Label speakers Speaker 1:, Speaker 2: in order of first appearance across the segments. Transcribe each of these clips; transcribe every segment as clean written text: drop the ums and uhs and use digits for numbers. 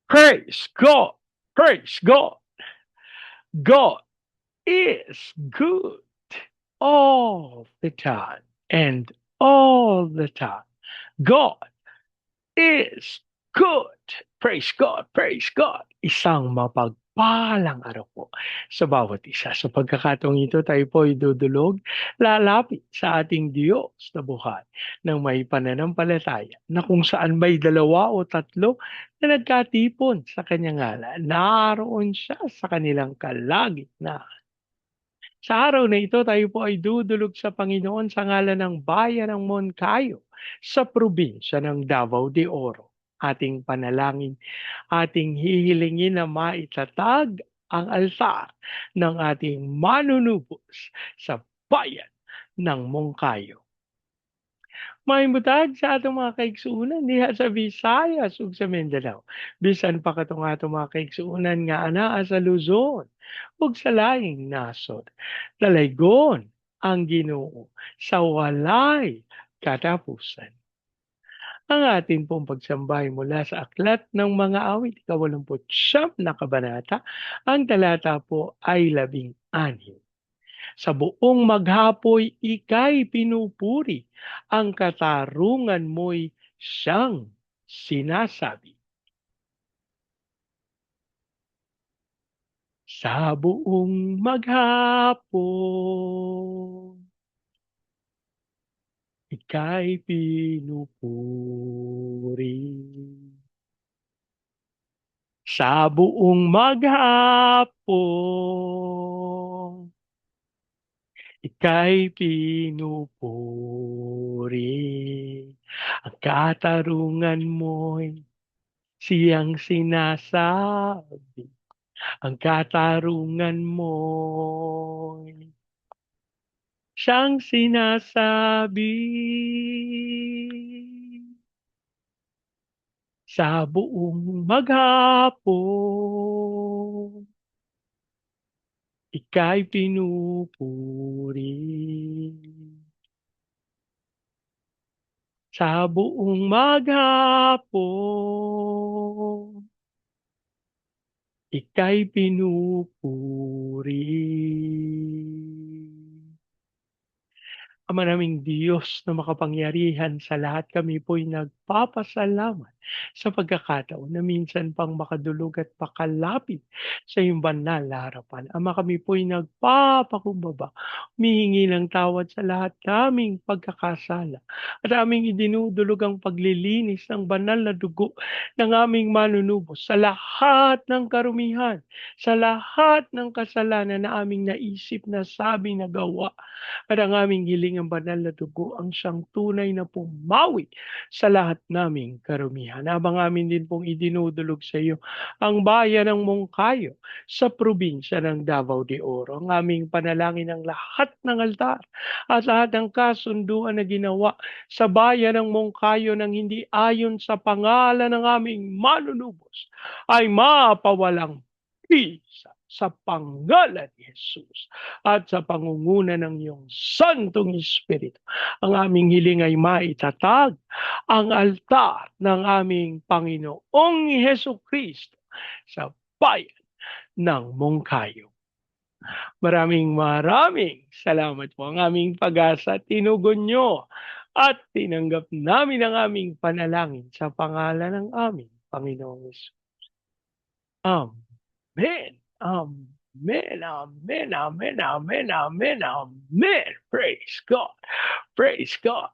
Speaker 1: Praise God! Praise God! God is good all the time and all the time. God is good. Praise God, praise God. Isang mapagpalang araw po sa bawat isa. Sa pagkakataong ito, tayo po ay dudulog, lalapit sa ating Diyos na buhay ng may pananampalataya na kung saan may dalawa o tatlo na nagkatipon sa kanyang ngalan, naroon siya sa kanilang kalagitnaan. Sa araw na ito, tayo po ay dudulog sa Panginoon sa ngalan ng bayan ng Moncayo sa probinsya ng Davao de Oro. Ating panalangin, ating hihilingin na maitatag ang altar ng ating manunubos sa bayan ng Moncayo. Mahimutag sa atong mga kaigsuunan diha sa Visayas ug sa Mindanao. Bisan pa katong atong mga kaigsuunan nga anaa sa Luzon ug sa laing nasod. Dalaygon ang Ginoo sa walay katapusan. Ang atin pong pagsambay mula sa Aklat ng Mga Awit, 89 na kabanata, ang talata po ay 16. Sa buong maghapoy ika'y pinupuri, ang katarungan mo'y siyang sinasabi. Sa buong maghapon, ika'y pinupuri. Sa buong maghapon, ika'y pinupuri. Ang katarungan mo'y siyang sinasabi. Ang katarungan mo'y siyang sinasabi. Sa buong maghapon, ika'y pinupuri. Sa buong maghapon, ika'y pinupuri. Ama naming Diyos na makapangyarihan sa lahat, kami po'y nagpapasalamat sa pagkakataon na minsan pang makadulog at pakalapit sa iyong banal na harapan. Ama, kami po'y nagpapakumbaba, humihingi ng tawad sa lahat naming pagkakasala at aming idinudulog ang paglilinis ng banal na dugo ng aming manunubos sa lahat ng karumihan, sa lahat ng kasalanan na aming naisip, nasabi, nagawa. At ang aming hiling ang banal na dugo ang siyang tunay na pumawi sa lahat naming karumihan. Habang amin din pong idinudulog sa iyo ang bayan ng Moncayo sa probinsya ng Davao de Oro. Ang aming panalangin ang lahat ng altar at lahat ng kasunduan na ginawa sa bayan ng Moncayo nang hindi ayon sa pangalan ng aming manunubos ay mapawalang bisa sa pangalan ni Jesus at sa pangunguna ng iyong Santong Espiritu. Ang aming hiling ay maitatag ang altar ng aming Panginoong Heso Kristo sa bayan ng Moncayo. Maraming salamat po. Ang aming pag-asa, tinugon nyo at tinanggap namin ang aming panalangin sa pangalan ng aming Panginoong Hesus. Amen. Amen. Amen. Amen. Amen. Amen. Amen. Praise God. Praise God.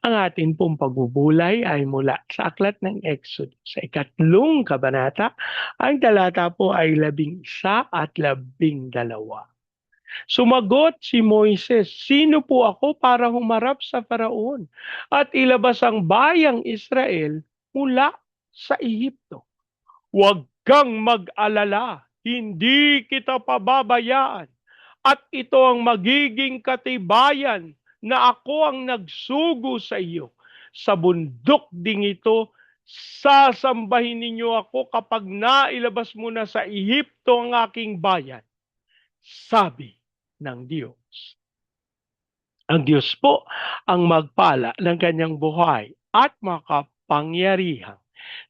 Speaker 1: Ang atin pong pagbubulay ay mula sa aklat ng Exodus. Sa 3 kabanata, ang talata po ay 11 at 12. Sumagot si Moises, "Sino po ako para humarap sa Faraon at ilabas ang bayang Israel mula sa Ehipto? Huwag kang mag-alala, hindi kita pababayaan. At ito ang magiging katibayan na ako ang nagsugo sa iyo. Sa bundok ding ito, sasambahin ninyo ako kapag nailabas mo na sa Ehipto ang aking bayan, sabi ng Diyos." Ang Diyos po ang magpala ng kanyang buhay at makapangyarihang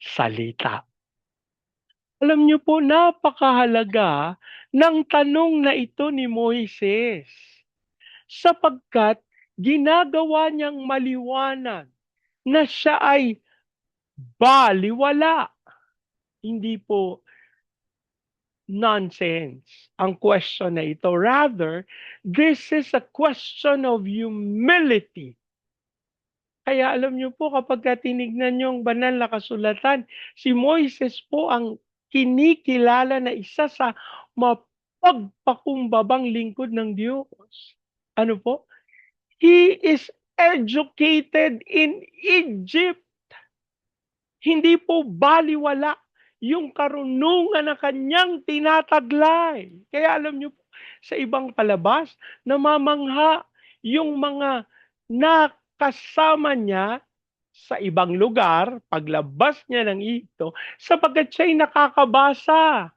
Speaker 1: salita. Alam niyo po, napakahalaga ng tanong na ito ni Moises, sapagkat ginagawa niyang maliwanag na siya ay balewala, hindi po nonsense ang question na ito. Rather, this is a question of humility. Kaya alam niyo po, kapagka tinignan niyo ang banal na kasulatan, si Moises po ang kinikilala na isa sa mapagpakumbabang lingkod ng Diyos. Ano po? He is educated in Egypt. Hindi po balewala yung karunungan na kanyang tinataglay. Kaya alam niyo po, sa ibang palabas, namamangha yung mga nakasama niya sa ibang lugar, paglabas niya ng Ehipto, sapagkat siya'y nakakabasa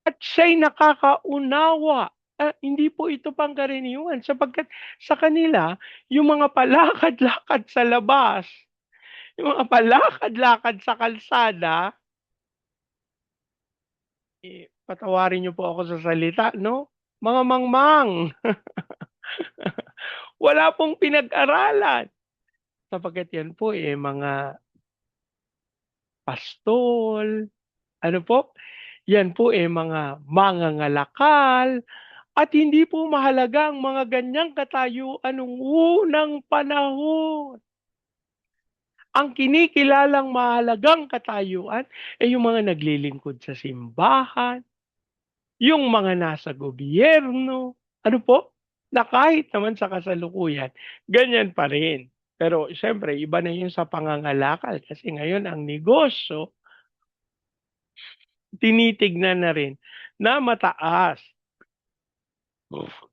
Speaker 1: at siya'y nakakaunawa. Hindi po ito pangkaraniwan sapagkat sa kanila, yung mga palakad-lakad sa labas, yung mga palakad-lakad sa kalsada, patawarin niyo po ako sa salita, no? Mga mangmang, wala pong pinag-aralan. Sapagkat yan po mga pastol, ano po? Yan po mga mangangalakal, at hindi po mahalaga ang mga ganyang katayuan nung unang panahon. Ang kinikilalang mahalagang katayuan ay yung mga naglilingkod sa simbahan, yung mga nasa gobyerno, ano po, na kahit naman sa kasalukuyan, ganyan pa rin. Pero siyempre, iba na yun sa pangangalakal kasi ngayon ang negosyo, tinitignan na rin na mataas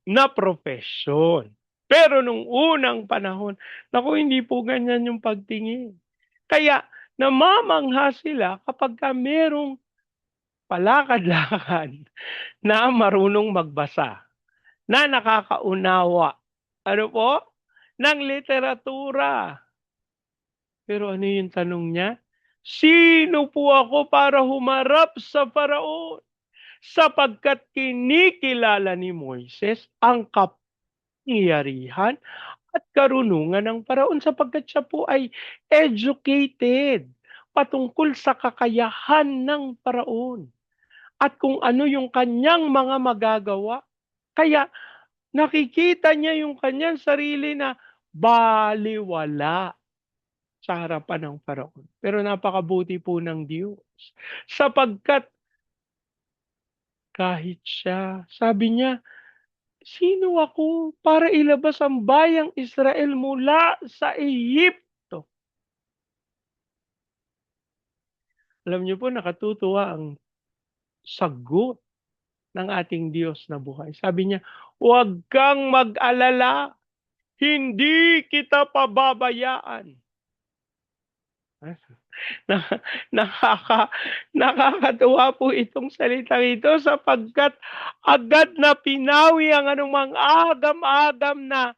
Speaker 1: na profesyon. Pero nung unang panahon, naku, hindi po ganyan yung pagtingin. Kaya namamangha sila kapag ka merong palakad-lakad na marunong magbasa, na nakakaunawa, ano po, ng literatura. Pero ano yung tanong niya? Sino po ako para humarap sa Faraon? Sapagkat kinikilala ni Moises ang kapangyarihan at karunungan ng Faraon, sapagkat siya po ay educated patungkol sa kakayahan ng Faraon at kung ano yung kanyang mga magagawa. Kaya nakikita niya yung kanyang sarili na balewala sa harapan ng Faraon. Pero napakabuti po ng Diyos, sapagkat kahit siya, sabi niya, sino ako para ilabas ang bayang Israel mula sa Ehipto? Alam niyo po, nakatutuwa ang sagot ng ating Diyos na buhay. Sabi niya, huwag kang mag-alala, hindi kita pababayaan. Na, nakaka, nakakatuwa po itong salita ito sapagkat agad na pinawi ang anumang agam-agam na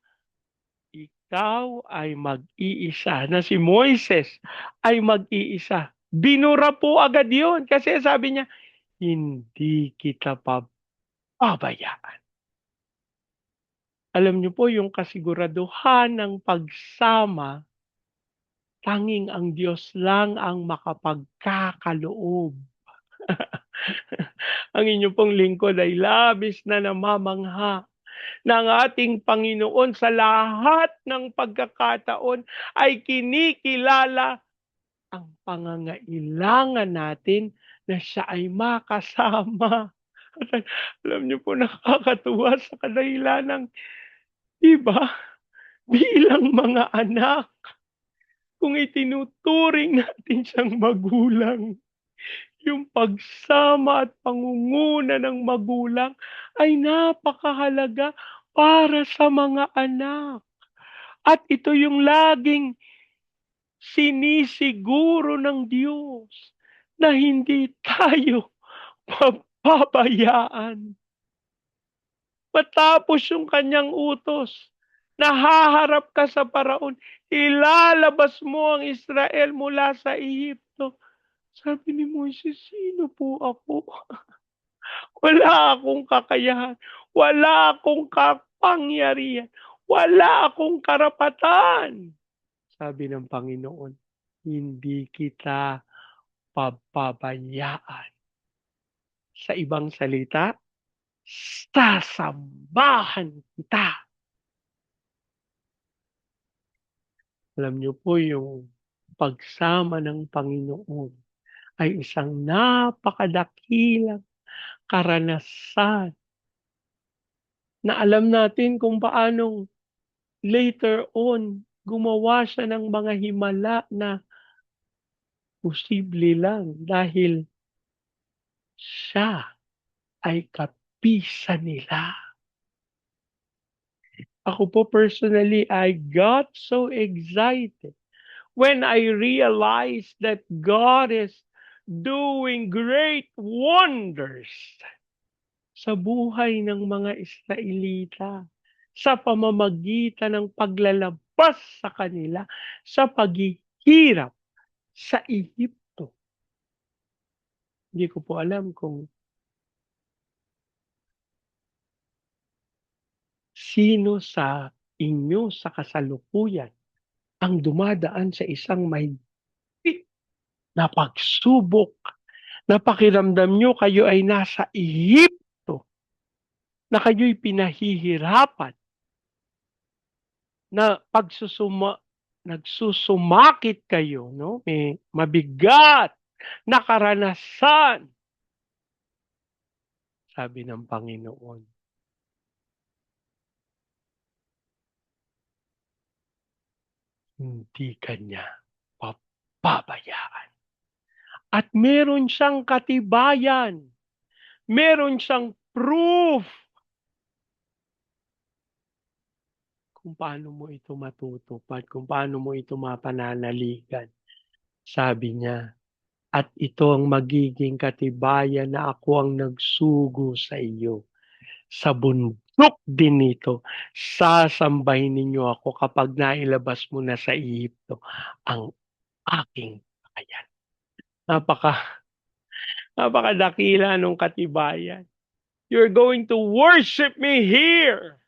Speaker 1: ikaw ay mag-iisa, na si Moises ay mag-iisa. Binura po agad yun kasi sabi niya, hindi kita pababayaan. Alam niyo po yung kasiguraduhan ng pagsama, tanging ang Diyos lang ang makapagkakaloob. Ang inyong pong lingkod ay labis na namamangha ng ating Panginoon sa lahat ng pagkakataon ay kinikilala ang pangangailangan natin na siya ay makasama. Alam niyo po, nakakatuwa sa kadahilan ng, di ba, bilang mga anak, kung itinuturing natin siyang magulang, yung pagsama at pangunguna ng magulang ay napakahalaga para sa mga anak. At ito yung laging sinisiguro ng Diyos na hindi tayo pababayaan. Matapos yung kanyang utos, nahaharap ka sa Paraon, ilalabas mo ang Israel mula sa Ehipto. Sabi ni Moises, "Sino po ako? Wala akong kakayahan, wala akong kapangyarihan, wala akong karapatan." Sabi ng Panginoon, "Hindi kita pababayaan." Sa ibang salita, sasambahan kita. Alam niyo po yung pagsama ng Panginoon ay isang napakadakilang karanasan na alam natin kung paanong later on gumawa siya ng mga himala na posible lang dahil siya ay kapisan nila. Ako po personally, I got so excited when I realized that God is doing great wonders sa buhay ng mga Israelita sa pamamagitan ng paglalabas sa kanila sa paghihirap sa Ehipto. Hindi ko po alam kung sino sa inyo sa kasalukuyan ang dumadaan sa isang mahigpit na pagsubok na pakiramdam nyo kayo ay nasa Ehipto, na kayo'y pinahihirapan, na nagsusumakit kayo, no? May mabigat na karanasan. Sabi ng Panginoon, hindi kanya papabayaan. At meron siyang katibayan, meron siyang proof kung paano mo ito matutupad, kung paano mo ito mapananaligan. Sabi niya, at ito ang magiging katibayan na ako ang nagsugo sa iyo. Sa bundok din nito, sasambahin ninyo ako kapag nailabas mo na sa Ehipto ang aking kakayahan. Napaka, napakadakila nung katibayan. You're going to worship me here.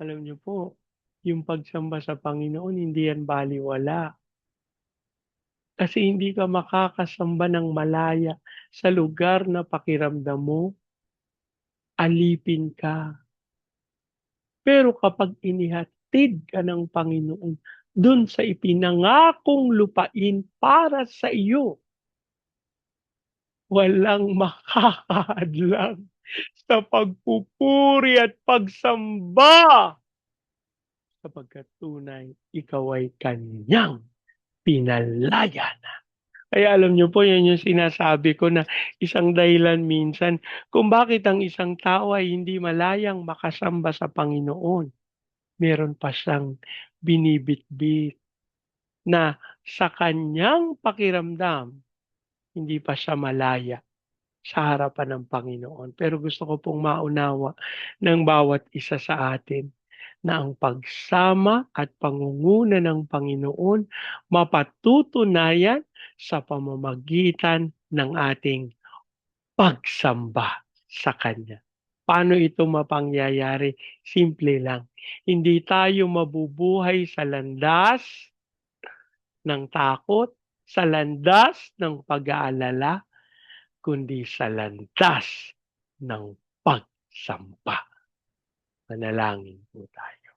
Speaker 1: Alam niyo po, yung pagsamba sa Panginoon, hindi yan baliwala. Kasi hindi ka makakasamba ng malaya sa lugar na pakiramdam mo, alipin ka. Pero kapag inihatid ka ng Panginoon dun sa ipinangakong lupain para sa iyo, walang makakahadlang sa pagpupuri at pagsamba sapagkat tunay ikaw ay kanyang pinalaya na. Kaya alam niyo po, yan yung sinasabi ko na isang dahilan minsan kung bakit ang isang tao ay hindi malayang makasamba sa Panginoon. Meron pa siyang binibitbit na sa kanyang pakiramdam, hindi pa siya malaya sa harapan ng Panginoon. Pero gusto ko pong maunawa ng bawat isa sa atin na ang pagsama at pangunguna ng Panginoon mapatutunayan sa pamamagitan ng ating pagsamba sa Kanya. Paano ito mapangyayari? Simple lang. Hindi tayo mabubuhay sa landas ng takot, sa landas ng pag-aalala, kundi sa landas ng pagsamba. Manalangin po tayo.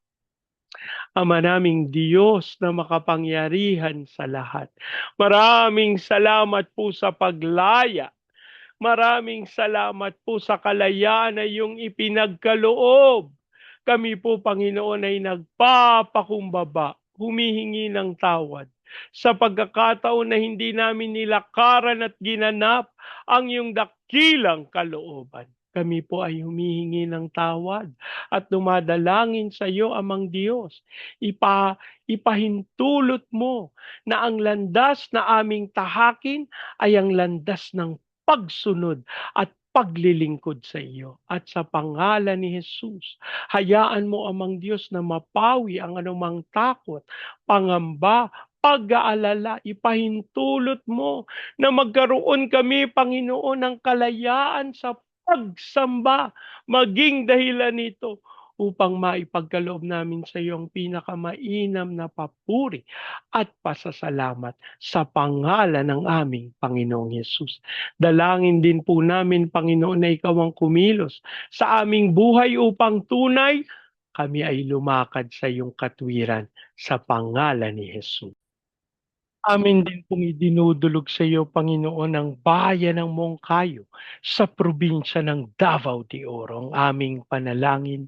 Speaker 1: Ama naming Diyos na makapangyarihan sa lahat. Maraming salamat po sa paglaya. Maraming salamat po sa kalayaan na iyong ipinagkaloob. Kami po, Panginoon, ay nagpapakumbaba, humihingi ng tawad sa pagkakataon na hindi namin nilakaran at ginanap ang iyong dakilang kalooban. Kami po ay humihingi ng tawad at dumadalangin sa iyo, Amang Diyos. Ipahintulot mo na ang landas na aming tahakin ay ang landas ng pagsunod at paglilingkod sa iyo. At sa pangalan ni Jesus, hayaan mo, Amang Diyos, na mapawi ang anumang takot, pangamba, pag-aalala. Ipahintulot mo na magkaroon kami, Panginoon, ng kalayaan sa pagsamba, maging dahilan nito upang maipagkaloob namin sa iyo ang pinakamainam na papuri at pasasalamat sa pangalan ng aming Panginoong Yesus. Dalangin din po namin, Panginoon, na ikaw ang kumilos sa aming buhay upang tunay kami ay lumakad sa iyong katwiran sa pangalan ni Jesus. Amin din pong idinudulog sa iyo, Panginoon, ang bayan ng Moncayo sa probinsya ng Davao de Oro. Ang aming panalangin,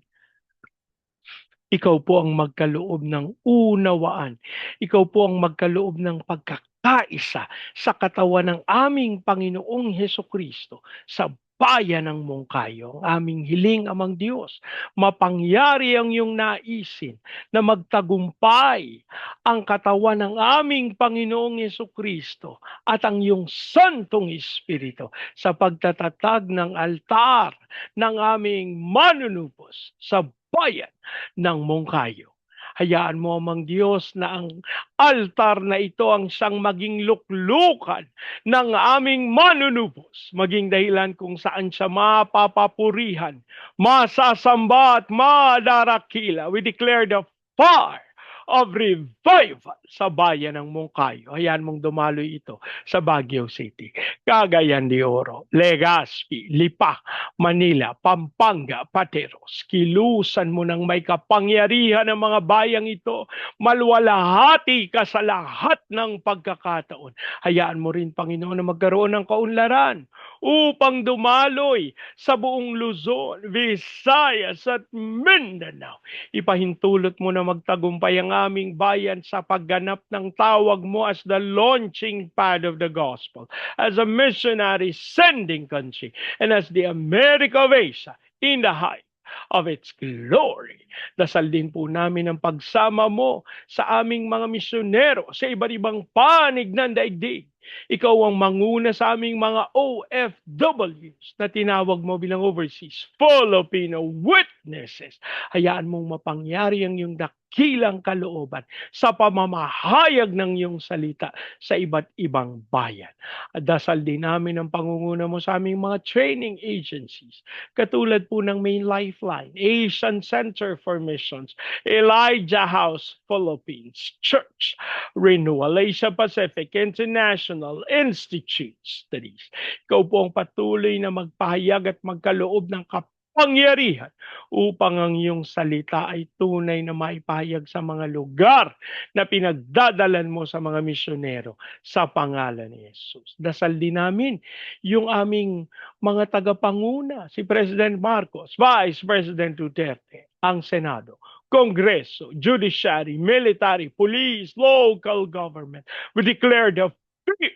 Speaker 1: ikaw po ang magkaloob ng unawaan. Ikaw po ang magkaloob ng pagkakaisa sa katawan ng aming Panginoong Hesukristo sa bayan ng Moncayo. Ang aming hiling, Amang Diyos, mapangyari ang iyong naisin na magtagumpay ang katawan ng aming Panginoong Hesukristo at ang iyong Santong Espiritu sa pagtatatag ng altar ng aming manunubos sa bayan ng Moncayo. Hayaan mo, Amang Diyos, na ang altar na ito ang siyang maging luklukan ng aming manunubos, maging dahilan kung saan siya mapapapurihan, masasamba at madarakila. We declare the fire of revival sa bayan ng Moncayo. Hayaan mong dumaloy ito sa Baguio City, Cagayan de Oro, Legazpi, Lipa, Manila, Pampanga, Pateros. Kilusan mo ng may kapangyarihan ng mga bayang ito. Maluwalhati ka sa lahat ng pagkakataon. Hayaan mo rin, Panginoon, na magkaroon ng kaunlaran upang dumaloy sa buong Luzon, Visayas at Mindanao. Ipahintulot mo na magtagumpay ang aming bayan sa pagganap ng tawag mo as the launching pad of the gospel, as a missionary sending country, and as the America of Asia in the height of its glory. Dasal din po namin ang pagsama mo sa aming mga misyonero sa iba't ibang panig ng daigdig. Ikaw ang manguna sa aming mga OFWs na tinawag mo bilang overseas Filipino witnesses. Hayaan mong mapangyari ang iyong dakilang kalooban sa pamamahayag ng iyong salita sa iba't ibang bayan. At dasal din namin ang pangunguna mo sa aming mga training agencies, katulad po ng Main Lifeline, Asian Center for Missions, Elijah House Philippines Church, Renewal Asia Pacific International Institute Studies. Ikaw po ang patuloy na magpahayag at magkaloob ng kapangyarihan upang ang iyong salita ay tunay na maipahayag sa mga lugar na pinagdadalan mo sa mga misyonero sa pangalan ni Jesus. Dasal din namin yung aming mga tagapanguna, si President Marcos, Vice President Duterte, ang Senado, Kongreso, Judiciary, Military, Police, Local Government. We declare the fear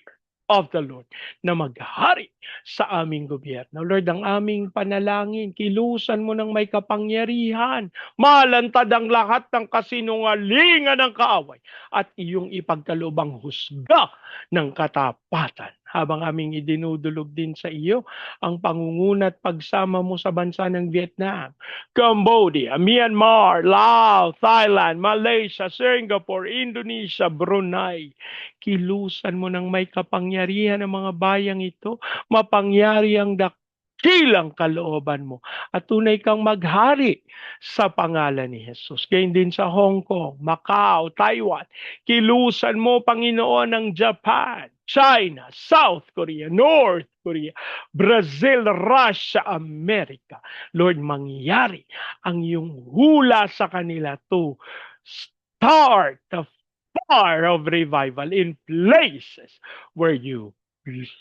Speaker 1: of the Lord na maghari sa aming gobyerno. Lord, ang aming panalangin, kilusan mo ng may kapangyarihan, malantad ang lahat ng kasinungalingan ng kaaway, at iyong ipagkalubang husga ng katapatan. Habang aming idinudulog din sa iyo ang pangunguna at pagsama mo sa bansa ng Vietnam, Cambodia, Myanmar, Laos, Thailand, Malaysia, Singapore, Indonesia, Brunei. Kilusan mo ng may kapangyarihan ng mga bayang ito, mapangyari ang dakilang kalooban mo at tunay kang maghari sa pangalan ni Jesus. Gayun din sa Hong Kong, Macau, Taiwan. Kilusan mo, Panginoon, ng Japan, China, South Korea, North Korea, Brazil, Russia, America. Lord, mangyari ang iyong hula sa kanila to start the fire of revival in places where you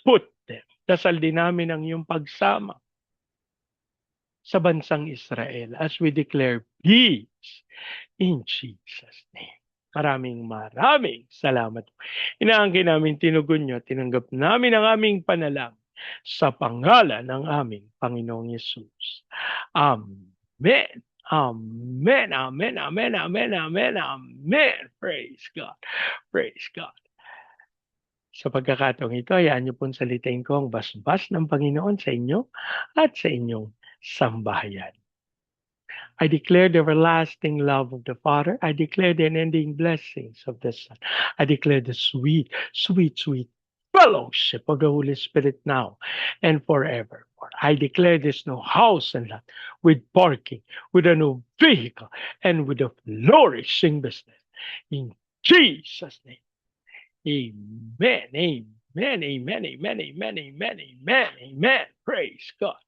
Speaker 1: put them. Dasal din namin ang iyong pagsama sa bansang Israel as we declare peace in Jesus' name. Maraming salamat. Inaangkin namin, tinugon nyo, tinanggap namin ang aming panalangin sa pangalan ng aming Panginoong Yesus. Amen. Amen. Amen. Amen. Amen. Amen. Amen. Praise God. Praise God. Sa pagkakataong ito, hayaan niyo pong salitain ko ang basbas ng Panginoon sa inyo at sa inyong sambahayan. I declare the everlasting love of the Father. I declare the unending blessings of the Son. I declare the sweet, sweet, sweet fellowship of the Holy Spirit now and forever. I declare there's no house and lot with parking, with a new vehicle, and with a flourishing business. In Jesus' name, amen, amen, amen, amen, amen, amen, amen, amen. Praise God.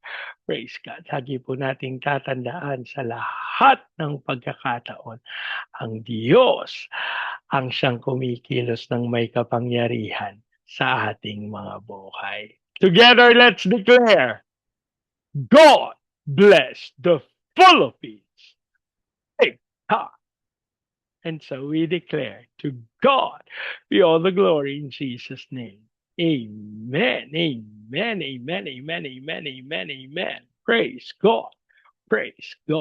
Speaker 1: Praise God. Lagi po nating tatandaan sa lahat ng pagkakataon, ang Diyos ang siyang kumikilos ng may kapangyarihan sa ating mga buhay. Together, let's declare, God bless the Philippines. Big time. And so we declare to God be all the glory in Jesus' name. Amen. Amen. Amen. Amen. Amen. Amen. Amen. Praise God. Praise God.